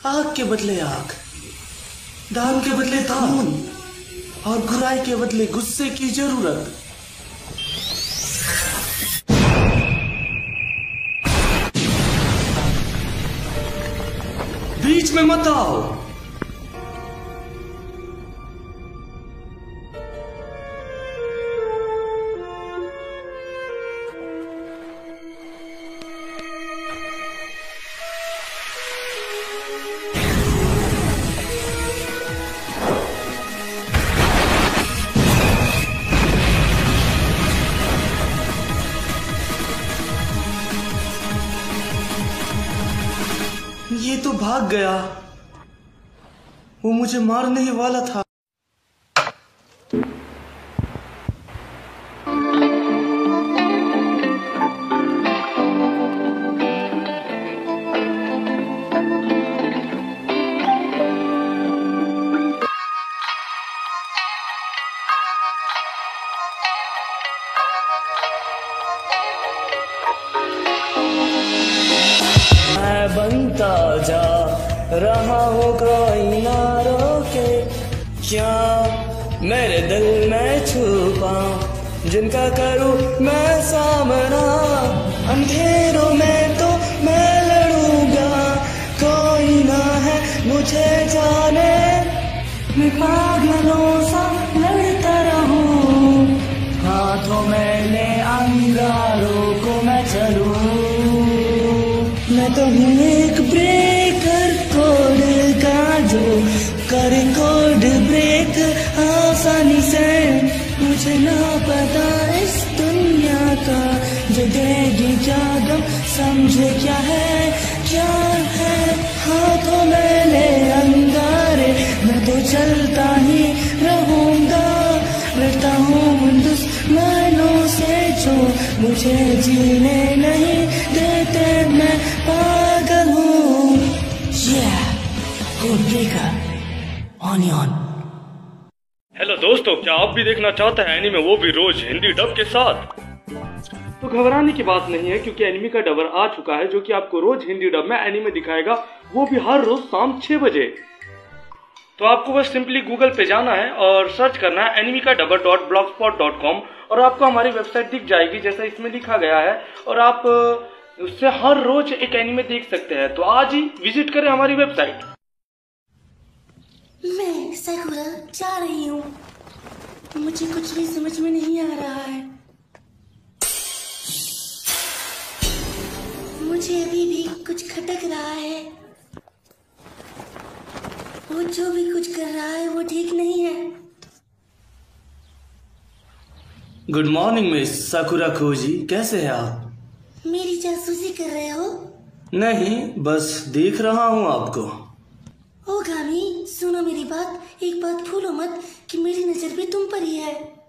आग के बदले आग, दान के बदले दान और बुराई के बदले गुस्से की जरूरत। बीच में मत आओ। ये तो भाग गया। वो मुझे मारने ही वाला था। बनता जा रहा हूँ कोई ना रोके, क्या मेरे दिल में छुपा जिनका करूँ मैं सामना। अंधेरों में तो मैं लड़ूंगा, कोई ना है मुझे जाने, मैं पागलों सा लड़ता रहूं, हाथों में ले अंगारों को मैं चलूं। मैं तो हूँ एक ब्रेकर कोड का जो करे कोड ब्रेक आसानी से। मुझे ना पता इस दुनिया का जो देगी क्या गम, समझे क्या है हाथों में ले अंगारे, मैं तो चलता ही रहूंगा। लड़ता हूँ दुश्मनों से जो मुझे जीने नहीं देते, मैं पागल हूँ। हेलो दोस्तों, क्या आप भी देखना चाहते हैं एनीमे, वो भी रोज हिंदी डब के साथ? तो घबराने की बात नहीं है, क्योंकि एनीमे का डबर आ चुका है जो कि आपको रोज हिंदी डब में एनीमे दिखाएगा, वो भी हर रोज शाम 6 बजे। तो आपको बस सिंपली गूगल पे जाना है और सर्च करना है animekadabar.blogspot.com और आपको हमारी वेबसाइट दिख जाएगी जैसा इसमें लिखा गया है, और आप उससे हर रोज एक एनीमे देख सकते हैं। तो आज ही विजिट करें हमारी वेबसाइट। मैं साकुरा जा रही हूँ, मुझे कुछ भी समझ में नहीं आ रहा है। मुझे अभी भी कुछ खटक रहा है। वो जो भी कुछ कर रहा है वो ठीक नहीं है। गुड मॉर्निंग मिस साकुरा खोजी, कैसे हैं आप? मेरी जासूसी कर रहे हो? नहीं, बस देख रहा हूँ आपको। ओगामी, सुनो मेरी बात, एक बात भूलो मत कि मेरी नजर भी तुम पर ही है।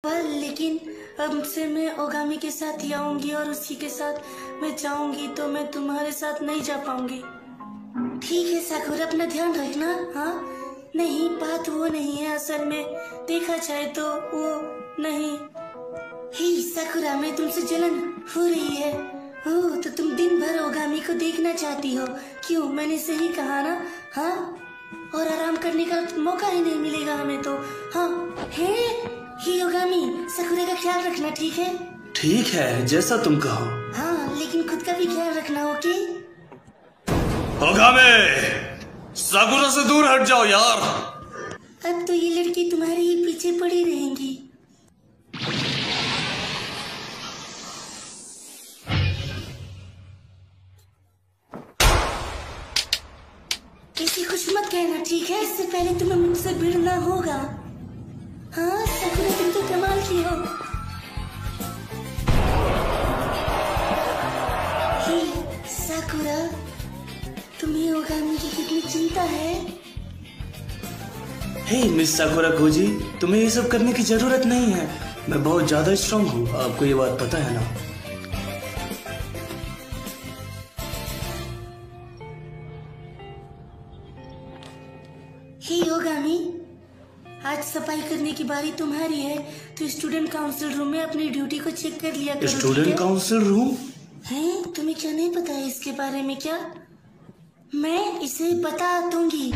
लेकिन अब से मैं ओगामी के साथ ही आऊंगी और उसी के साथ मैं जाऊंगी, तो मैं तुम्हारे साथ नहीं जा पाऊंगी। ठीक है साकुरा, अपना ध्यान रखना। हाँ, नहीं, बात वो नहीं है, असल में देखा जाए तो वो नहीं। ही साकुरा, मैं तुमसे जलन हो रही है। ओह, तो तुम दिन भर ओगामी को देखना चाहती हो, क्यों? मैंने सही कहा ना? हाँ, और आराम करने का मौका ही नहीं मिलेगा हमें तो। हाँ है ही ओगामी, साकुरा का ख्याल रखना, ठीक है? ठीक है, जैसा तुम कहो। हाँ, लेकिन खुद का भी ख्याल रखना, ओके? ओगामी, साकुरा से दूर हट जाओ यार। अब तो ये लड़की तुम्हारे ही पीछे पड़ी रहेंगी। ऐसी कुछ मत कहना, ठीक है? इससे पहले तुम्हें मुझसे भिड़ना होगा। हाँ साकुरा, तुम तो कमाल की हो। हे साकुरा, तुम्हें ओगामी की कितनी चिंता है? हे मिस साकुरा कोजी, तुम्हें ये सब करने की जरूरत नहीं है। मैं बहुत ज्यादा स्ट्रांग हूँ, आपको ये बात पता है ना? हे ओगामी, आज सफाई करने की बारी तुम्हारी है, तो स्टूडेंट काउंसिल रूम में अपनी ड्यूटी को चेक कर लिया करो। Student council room? हैं? तुम्हें क्या नहीं पता है इसके बारे में? क्या मैं इसे बता दूंगी।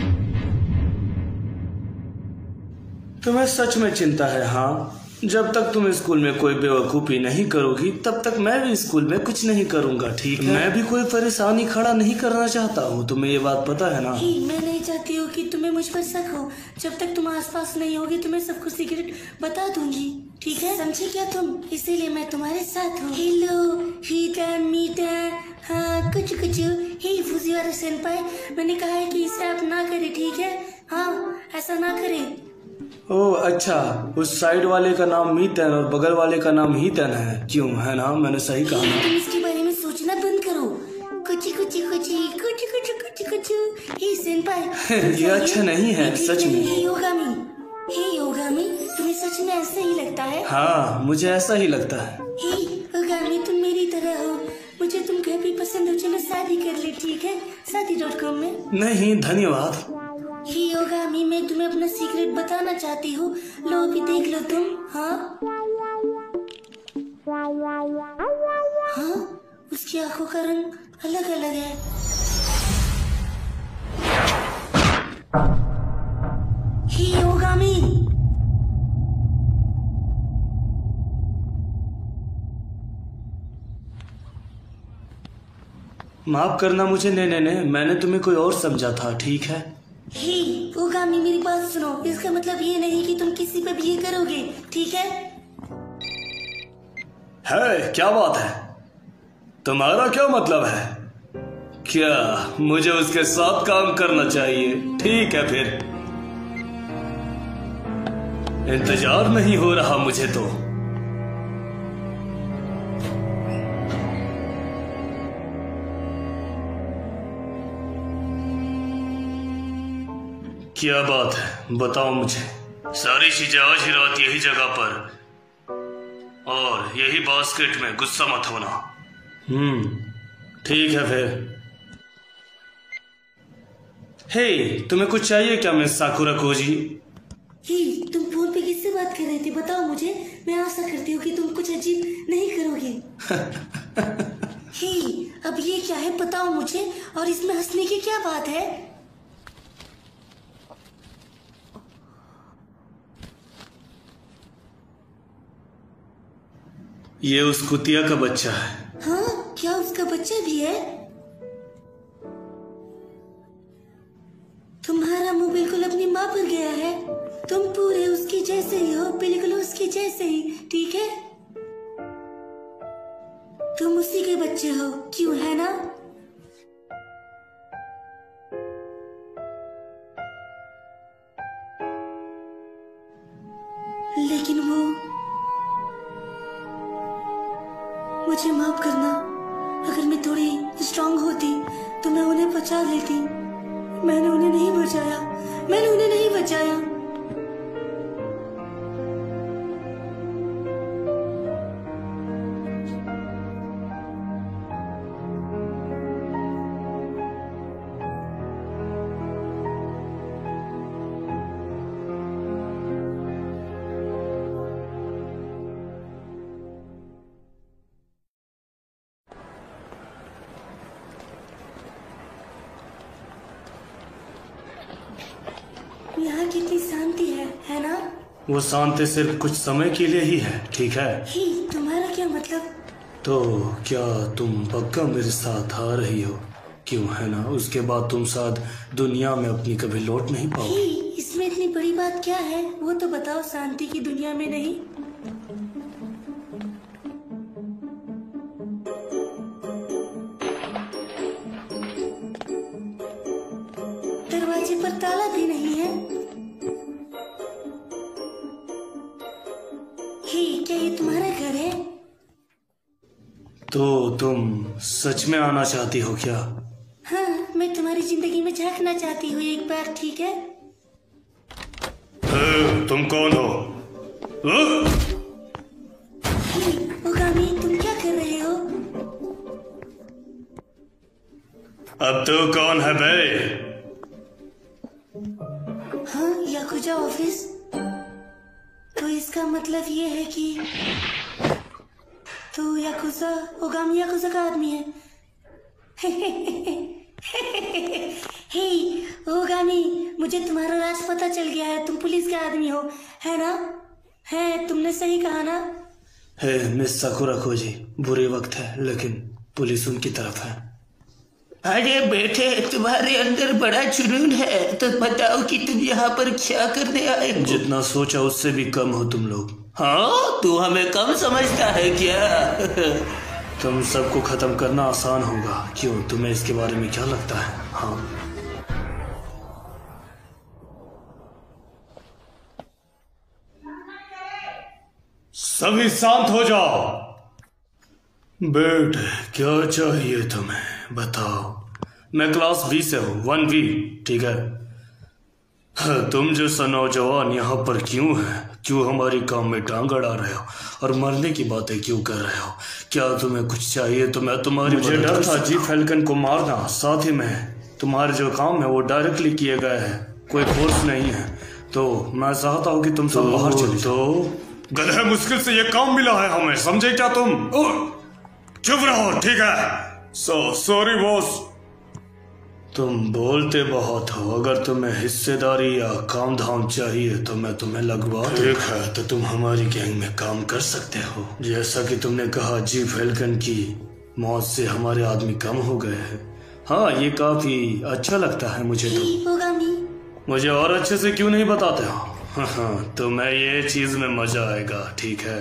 तुम्हें सच में चिंता है? हाँ, जब तक तुम स्कूल में कोई बेवकूफी नहीं करोगी तब तक मैं भी स्कूल में कुछ नहीं करूंगा, ठीक है? मैं भी कोई परेशानी खड़ा नहीं करना चाहता हूँ, तुम्हें ये बात पता है ना? मैं नहीं चाहती हूँ कि तुम्हें मुझ पर शक हो। जब तक तुम आसपास नहीं होगी तो मैं सबको सीक्रेट बता दूंगी, ठीक है? समझे क्या तुम? इसीलिए मैं तुम्हारे साथ हूँ। हेलो हीटन मीटन, हाँ कुछ कुछ। हे फुजिवारा सेनपाई, मैंने कहा है कि इसे आप ना करें, ठीक है? हाँ ऐसा ना करें। ओह अच्छा, उस साइड वाले का नाम मीतन और बगल वाले का नाम हीतन है, क्यों? है ना, मैंने सही कहा ना? तुम इसके बारे में सोचना बंद करो। कुछ कुछ कुछ कुछ कुछ कुछ कुछ। हे सेनपाई, ये अच्छा नहीं है सच में। हे योगामी, तुम्हें सच में ऐसा ही लगता है? हाँ मुझे ऐसा ही लगता है। हे योगामी, तुम मेरी तरह हो, मुझे तुम कभी पसंद हो, चलो शादी कर ले, ठीक है? शादी.com में। नहीं धन्यवाद। हे योगामी, मैं तुम्हें अपना सीक्रेट बताना चाहती हूँ, लो अभी देख लो तुम। हाँ हाँ, उसकी आंखों का रंग अलग अलग है। हे योगामी, माफ करना मुझे, नहीं, मैंने तुम्हें कोई और समझा था, ठीक है? हे योगामी, मेरी बात सुनो। इसका मतलब ये नहीं कि तुम किसी पे भी ये करोगे, ठीक है? है क्या बात है? तुम्हारा क्या मतलब है? क्या मुझे उसके साथ काम करना चाहिए? ठीक है फिर, इंतजार नहीं हो रहा मुझे तो। क्या बात है, बताओ मुझे। सारी चीजें आज ही रात यही जगह पर और यही बास्केट में, गुस्सा मत होना। ठीक है फिर। हे तुम्हें कुछ चाहिए क्या मिस साकुरा कोजी? हे तुम फोन पे किससे बात कर रहे थे, बताओ मुझे। मैं आशा करती हूँ कि तुम कुछ अजीब नहीं करोगे। हे अब ये क्या है, बताओ मुझे, और इसमें हंसने की क्या बात है? ये उस कुतिया का बच्चा है। हाँ क्या उसका बच्चा भी है? तुम्हारा मुंह बिल्कुल अपनी माँ पर गया है। तुम पूरे उसके जैसे ही हो, बिल्कुल उसके जैसे ही, ठीक है? तुम उसी के बच्चे हो, क्यों, है ना? लेकिन वो, मुझे माफ करना, अगर मैं थोड़ी स्ट्रांग होती तो मैं उन्हें बचा लेती। मैंने उन्हें नहीं बचाया, मैंने उन्हें नहीं बचाया। यहाँ कितनी शांति है ना? वो शांति सिर्फ कुछ समय के लिए ही है, ठीक है? ही तुम्हारा क्या मतलब? तो क्या तुम पक्का मेरे साथ आ रही हो? क्यों, है ना? उसके बाद तुम शायद दुनिया में अपनी कभी लौट नहीं पाओगे। इसमें इतनी बड़ी बात क्या है, वो तो बताओ। शांति की दुनिया में नहीं? दरवाजे पर ताला भी नहीं है। हे, क्या ये तुम्हारा घर है? तो तुम सच में आना चाहती हो क्या? हाँ, मैं तुम्हारी जिंदगी में झांकना चाहती हूँ एक बार, ठीक है? तुम कौन हो? ओगामी, तुम क्या कर रहे हो? अब तो कौन है बे? हाँ, याकुजा ऑफिस। तो इसका मतलब ये है कि तो याकुजा, ओगामी याकुजा का आदमी है। हे ओगामी, मुझे तुम्हारा राज पता चल गया है। तुम पुलिस के आदमी हो, है ना? है, तुमने सही कहा ना? हे मिस साकुराकोजी, बुरे वक्त है लेकिन पुलिस उनकी तरफ है। अरे बेटे, तुम्हारे अंदर बड़ा जुनून है, तो बताओ कि तुम यहाँ पर क्या करने आए हो? जितना सोचा उससे भी कम हो तुम लोग। हाँ, तू हमें कम समझता है क्या? तुम सबको खत्म करना आसान होगा। क्यों, तुम्हें इसके बारे में क्या लगता है? हाँ, सभी शांत हो जाओ। बेटे, क्या चाहिए तुम्हें, बताओ। मैं क्लास बी से हूँ, 1B, ठीक है? तुम जैसा नौजवान यहाँ पर क्यों है? क्यों हमारी काम में टांग अड़ा रहे हो और मरने की बातें क्यों कर रहे हो? क्या तुम्हें कुछ चाहिए तो मैं तुम्हारी मुझे डर था जी फैल्कन को मारना। साथ ही में तुम्हारे जो काम है वो डायरेक्टली किए गए हैं, कोई फोर्स नहीं है। तो मैं चाहता हूँ कि तुम सब बाहर चले। तो गधे मुश्किल से ये काम मिला है हमें, समझे क्या तुम? चुप रहो, ठीक है? Sorry boss. तुम बोलते बहुत हो। अगर तुम्हें हिस्सेदारी या काम धाम चाहिए तो मैं तुम्हें लगवा। ठीक है, तो तुम हमारी गैंग में काम कर सकते हो। जैसा कि तुमने कहा, जी फैल्कन की मौत से हमारे आदमी कम हो गए हैं। हाँ, ये काफी अच्छा लगता है मुझे। तो मुझे और अच्छे से क्यों नहीं बताते हो? हाँ, तुम्हें ये चीज में मजा आएगा, ठीक है?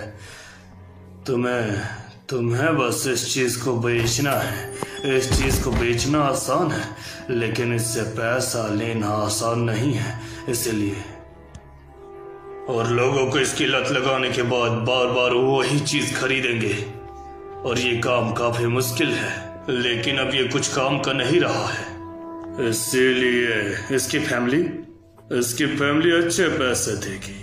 तुम्हें बस इस चीज को बेचना है। इस चीज को बेचना आसान है, लेकिन इससे पैसा लेना आसान नहीं है। इसलिए और लोगों को इसकी लत लगाने के बाद बार बार वही चीज खरीदेंगे, और ये काम काफी मुश्किल है। लेकिन अब ये कुछ काम का नहीं रहा है, इसीलिए इसकी फैमिली अच्छे पैसे देगी।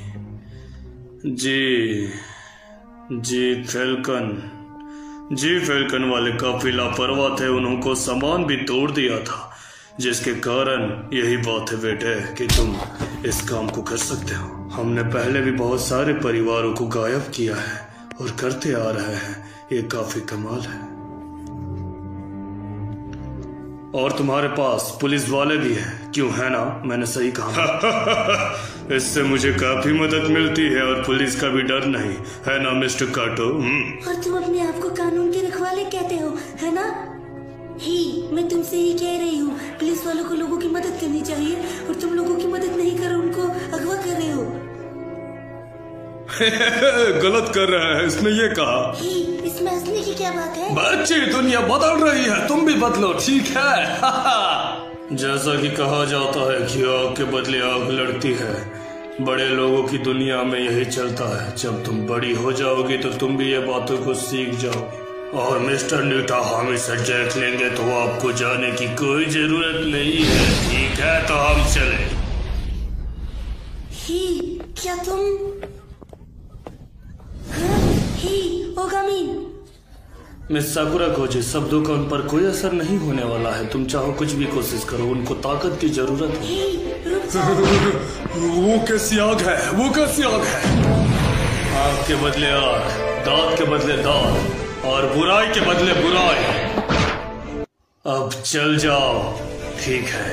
जी फैल्कन वाले काफी लापरवाह थे। उनको सामान भी तोड़ दिया था, जिसके कारण यही बात है बेटे कि तुम इस काम को कर सकते हो। हमने पहले भी बहुत सारे परिवारों को गायब किया है और करते आ रहे हैं। ये काफी कमाल है। और तुम्हारे पास पुलिस वाले भी हैं, क्यों, है ना? मैंने सही कहा। इससे मुझे काफी मदद मिलती है और पुलिस का भी डर नहीं, है ना मिस्टर काटो? और तुम अपने आप को कानून के रखवाले कहते हो, है ना? ही, मैं तुमसे ही कह रही हूँ, पुलिस वालों को लोगों की मदद करनी चाहिए, और तुम लोगों की मदद नहीं कर उनको अगवा कर रहे हो। गलत कर रहे हैं, इसने ये कहा। इसमें हंसने की क्या बात है? बच्चे, दुनिया बदल रही है, तुम भी बदलो, ठीक है? जैसा कि कहा जाता है कि आग के बदले आग लड़ती है, बड़े लोगों की दुनिया में यही चलता है। जब तुम बड़ी हो जाओगी तो तुम भी ये बातों को सीख जाओगी। और मिस्टर नीटा, हम इसे देख लेंगे, तो आपको जाने की कोई जरूरत नहीं है, ठीक है? तो हम चले। क्या तुम ओगामी? मिस साकुराकोजी, शब्दों का उन पर कोई असर नहीं होने वाला है। तुम चाहो कुछ भी कोशिश करो, उनको ताकत की जरूरत है। वो कैसी आग है? आग के बदले आग, दांत के बदले दांत, और बुराई के बदले बुराई। अब चल जाओ, ठीक है?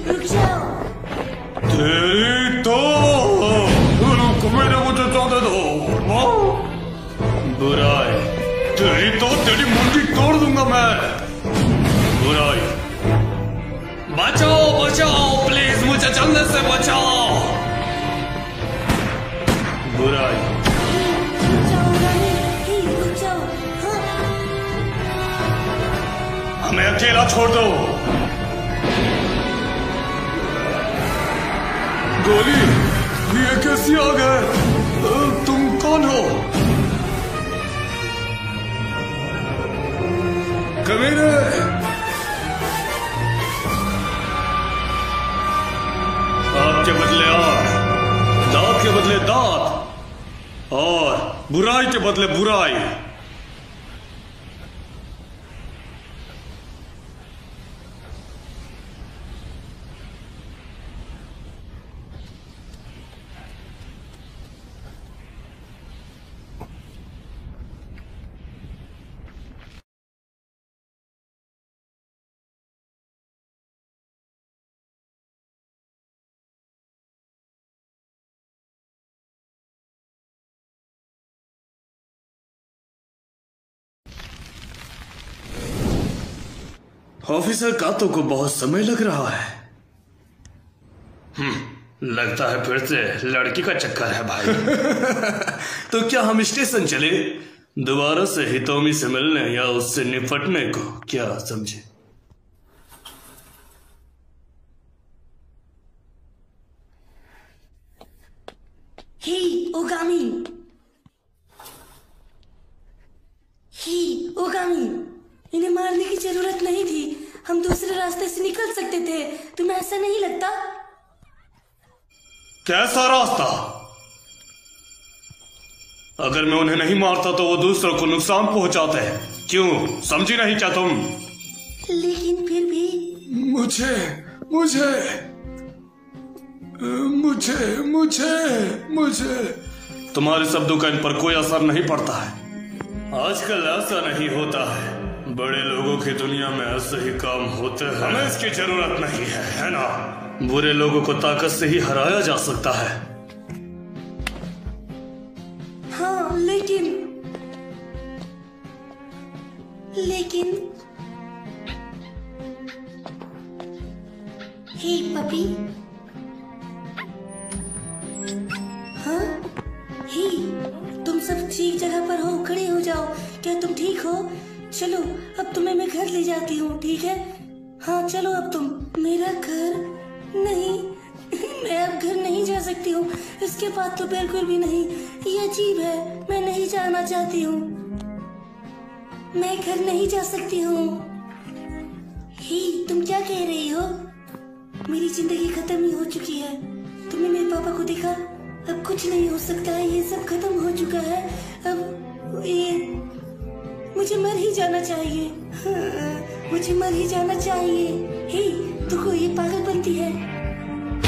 रुक जाओ। तेरी तो मेरे मुझे दे दो। बुराई, तेरी मुंडी तोड़ दूंगा मैं। बुराई, बचाओ प्लीज, मुझे जलने से बचाओ। बुराई, हमें अकेला छोड़ दो। गोली, ये कैसे आ गए? तुम कौन हो? कमीने! आग के बदले आग, दांत के बदले दांत और बुराई के बदले बुराई। ऑफिसर कातो को बहुत समय लग रहा है। लगता है फिर से लड़की का चक्कर है भाई। तो क्या हम स्टेशन चले दोबारा से हितोमी से मिलने या उससे निपटने को, क्या समझे? ही ओगामी, इन्हें मारने की जरूरत नहीं थी। हम दूसरे रास्ते से निकल सकते थे। तुम्हें ऐसा नहीं लगता? कैसा रास्ता? अगर मैं उन्हें नहीं मारता तो वो दूसरों को नुकसान पहुंचाते हैं। क्यों, समझी नहीं क्या तुम? लेकिन फिर भी मुझे मुझे मुझे मुझे मुझे तुम्हारे शब्दों का इन पर कोई असर नहीं पड़ता है। आजकल ऐसा नहीं होता है। बड़े लोगों की दुनिया में ऐसे ही काम होते हैं। हमें इसकी जरूरत नहीं है ना? बुरे लोगों को ताकत से ही हराया जा सकता है। हाँ, लेकिन हे पपी, हाँ ही, तुम सब ठीक जगह पर हो, खड़े हो जाओ। क्या तुम ठीक हो? चलो अब तुम्हें मैं घर ले जाती हूँ, ठीक है? हाँ चलो अब तुम। मेरा घर नहीं, मैं अब घर नहीं जा सकती हूँ। इसके बाद तो बिल्कुल भी नहीं। ये अजीब है, मैं नहीं जाना चाहती हूँ। मैं घर नहीं जा सकती हूँ। ही, तुम क्या कह रही हो? मेरी जिंदगी खत्म ही हो चुकी है। तुमने मेरे पापा को देखा? अब कुछ नहीं हो सकता है, ये सब खत्म हो चुका है। अब ये मुझे मर ही जाना चाहिए। हाँ, मुझे मर ही जाना चाहिए। हे, देखो ये पागल बनती है।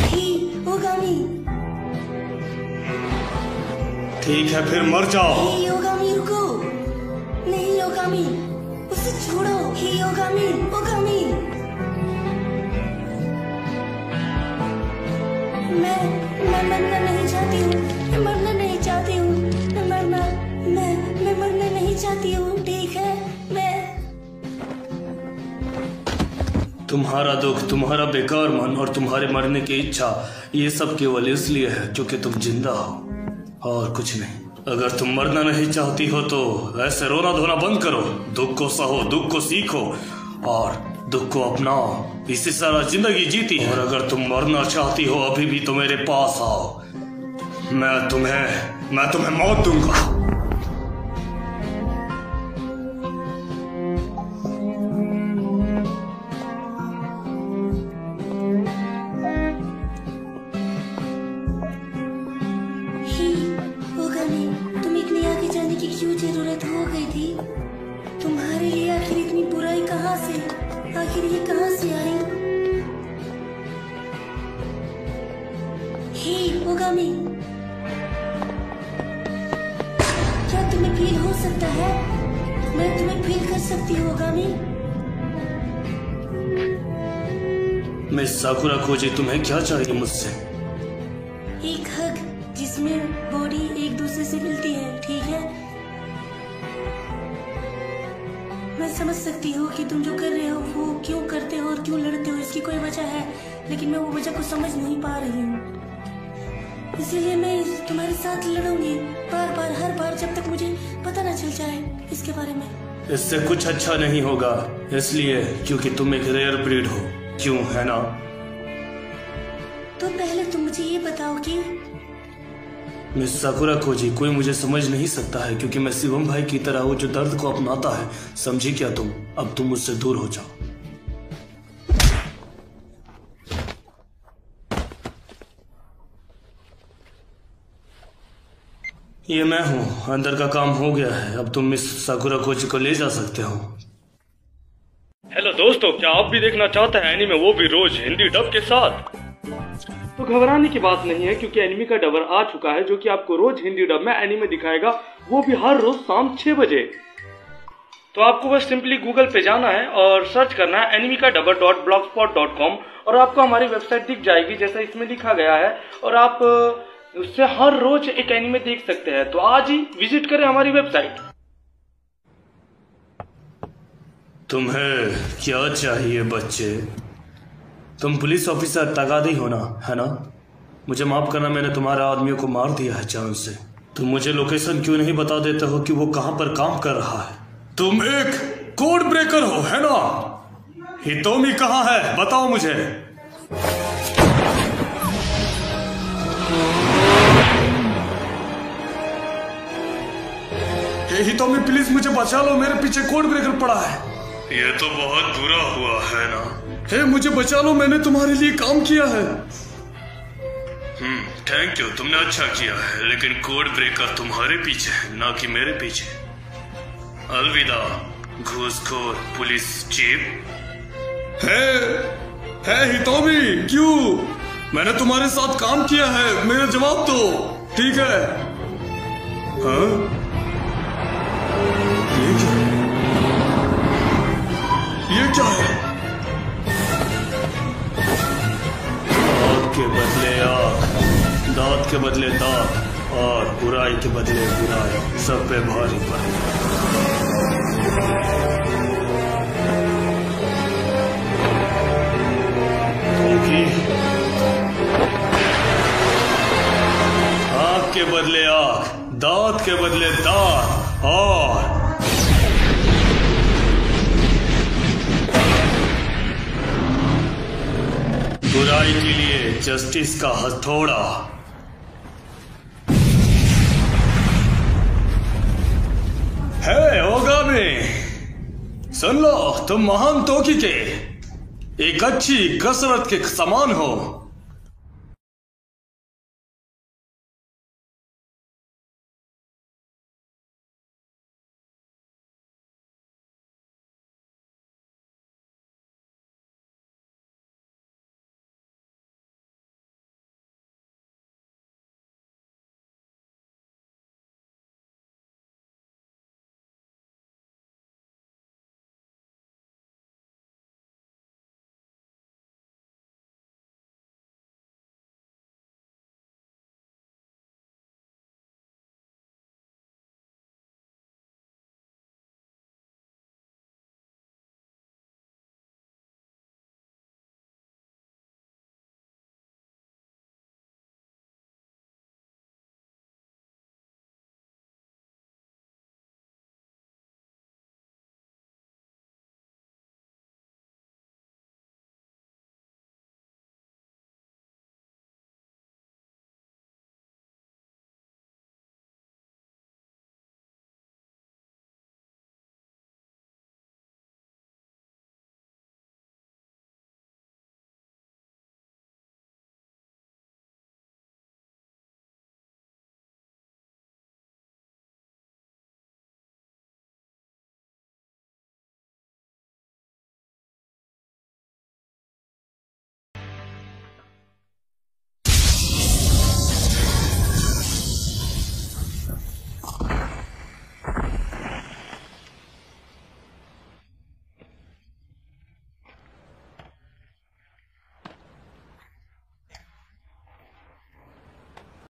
हे ओगामी, ठीक है फिर मर जाओ। हे ओगामी रुको। नहीं ओगामी, उसे छोड़ो। हे ओगामी, ओगामी, मैं मरना नहीं चाहती हूँ। मैं मरना नहीं चाहती हूँ। मैं मरना नहीं चाहती हूँ, ठीक है? तुम्हारा दुख, तुम्हारा बेकार मन और तुम्हारे मरने की इच्छा, ये सब केवल इसलिए है क्योंकि तुम जिंदा हो और कुछ नहीं। अगर तुम मरना नहीं चाहती हो तो ऐसे रोना धोना बंद करो। दुख को सहो, दुख को सीखो और दुख को अपनाओ। इसी सारा जिंदगी जीती है। और अगर तुम मरना चाहती हो अभी भी तो मेरे पास आओ। मैं तुम्हें मौत दूंगा। तुम इतनी आगे जाने की क्यों जरूरत हो गई थी? तुम्हारे लिए आखिर इतनी बुराई कहाँ से, आखिर ये कहाँ से आई? हे ओगामी, क्या तुम्हें फील हो सकता है? मैं तुम्हें फील कर सकती हूँ ओगामी। मिस साकुरा खोजी, तुम्हें क्या चाहिए मुझसे? एक हग जिसमें बॉडी एक दूसरे से मिलती है, ठीक है? मैं समझ सकती हूँ कि तुम जो कर रहे हो वो क्यों करते हो और क्यों लड़ते हो, इसकी कोई वजह है, लेकिन मैं वो वजह को समझ नहीं पा रही हूँ। इसीलिए मैं तुम्हारे साथ लड़ूंगी बार बार, हर बार, जब तक मुझे पता न चल जाए इसके बारे में। इससे कुछ अच्छा नहीं होगा, इसलिए क्योंकि तुम एक रेयर ब्रीड हो, क्यों है ना? तो पहले तुम मुझे ये बताओ कि मिस साकुरा खोजी, कोई मुझे समझ नहीं सकता है क्योंकि मैं शिवम भाई की तरह हूँ जो दर्द को अपनाता है। समझी क्या तुम? अब तुम मुझसे दूर हो जाओ। ये मैं हूँ, अंदर का काम हो गया है। अब तुम मिस साकुरा खोजी को ले जा सकते हो। हेलो दोस्तों, क्या आप भी देखना चाहते हैं एनीमे, वो भी रोज हिंदी डब के साथ? तो घबराने की बात नहीं है क्योंकि एनीमे का डबर आ चुका है जो कि आपको रोज हिंदी डब में एनीमे दिखाएगा, वो भी हर रोज शाम 6 बजे। तो आपको बस सिंपली गूगल पे जाना है और सर्च करना है animekadabar.blogspot.com और आपको हमारी वेबसाइट दिख जाएगी जैसा इसमें लिखा गया है, और आप उससे हर रोज एक एनीमे देख सकते हैं। तो आज ही विजिट करें हमारी वेबसाइट। तुम्हें क्या चाहिए बच्चे? तुम पुलिस ऑफिसर तगादी हो ना, है ना? मुझे माफ करना, मैंने तुम्हारे आदमियों को मार दिया है जान से। तुम मुझे लोकेशन क्यों नहीं बता देते हो कि वो कहां पर काम कर रहा है? तुम एक कोड ब्रेकर हो, है ना? हितोमी कहाँ है, बताओ मुझे। हितोमी प्लीज मुझे बचा लो, मेरे पीछे कोड ब्रेकर पड़ा है। ये तो बहुत बुरा हुआ है ना। हे मुझे बचा लो, मैंने तुम्हारे लिए काम किया है। थैंक यू, तुमने अच्छा किया है, लेकिन कोड ब्रेकर तुम्हारे पीछे है ना कि मेरे पीछे। अलविदा घूसखोर पुलिस चीफ। है हितोमी, क्यों? मैंने तुम्हारे साथ काम किया है, मेरा जवाब दो, ठीक है? हाँ? ये क्या है? आग के बदले आग, दांत के बदले दांत, और बुराई के बदले बुराई, सब पे भारी पड़े। आग के बदले आग, दांत के बदले दांत, और बुराई के लिए जस्टिस का हथौड़ा। है ओगामी, सुन लो, तुम महान तोकी के एक अच्छी कसरत के समान हो।